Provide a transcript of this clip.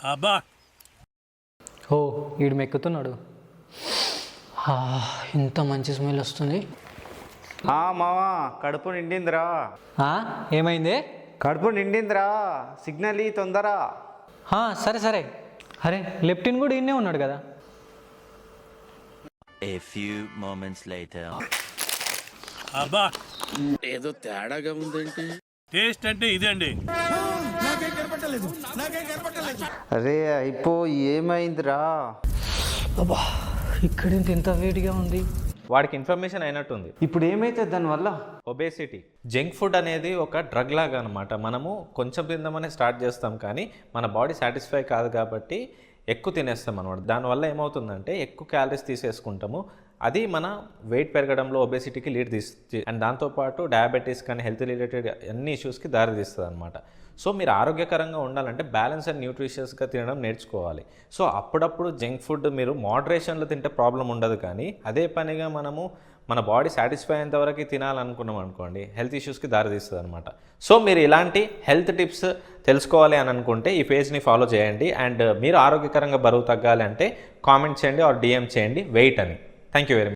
అబ్బా ఓ వీడు మెక్కుతున్నాడు. ఇంత మంచి స్మెల్ వస్తుంది. మావా కడుపు నిండిందిరా. ఏమైంది? కడుపు నిండిందిరా, సిగ్నల్ తొందర. సరే సరే. అరే లెఫ్టిన్ కూడా ఇన్నే ఉన్నాడు కదా. A few moments later. అబ్బా ఏదో తేడాగా ఉందేంటి? టేస్ట్ అంటే ఇదే అండి. అరే అయిపో, ఏమైందిరా? అబ్బా ఇక్కడేంత ఎంత వేడిగా ఉంది. వాడికి ఇన్ఫర్మేషన్ అయినట్టుంది. ఇప్పుడు ఏమైతుంది దానివల్ల? ఒబేసిటీ. జంక్ ఫుడ్ అనేది ఒక డ్రగ్ లాగా అనమాట. మనము కొంచెం తిందామని స్టార్ట్ చేస్తాం, కానీ మన బాడీ సాటిస్ఫై కాదు కాబట్టి ఎక్కువ తినేస్తాం అనమాట. దానివల్ల ఏమవుతుందంటే ఎక్కువ క్యాలరీస్ తీసేసుకుంటాము. అది మన వెయిట్ పెరగడంలో ఒబేసిటీకి లీడ్ తీస్తుంది. అండ్ దాంతోపాటు డయాబెటీస్ కానీ హెల్త్ రిలేటెడ్ అన్ని ఇష్యూస్కి దారి తీస్తుంది అనమాట. సో మీరు ఆరోగ్యకరంగా ఉండాలంటే బ్యాలెన్స్ అండ్ న్యూట్రిషియస్గా తినడం నేర్చుకోవాలి. సో అప్పుడప్పుడు జంక్ ఫుడ్ మీరు మోడరేషన్లో తింటే ప్రాబ్లం ఉండదు, కానీ అదే పనిగా మనము మన బాడీ సాటిస్ఫై అయ్యేంత వరకు తినాలనుకున్నాం అనుకోండి, హెల్త్ ఇష్యూస్కి దారితీస్తుంది అనమాట. సో మీరు ఇలాంటి హెల్త్ టిప్స్ తెలుసుకోవాలి అని అనుకుంటే ఈ పేజ్ని ఫాలో చేయండి. అండ్ మీరు ఆరోగ్యకరంగా బరువు తగ్గాలి అంటే కామెంట్ చేయండి ఆర్ డిఎం చేయండి వెయిట్ అని. Thank you very much.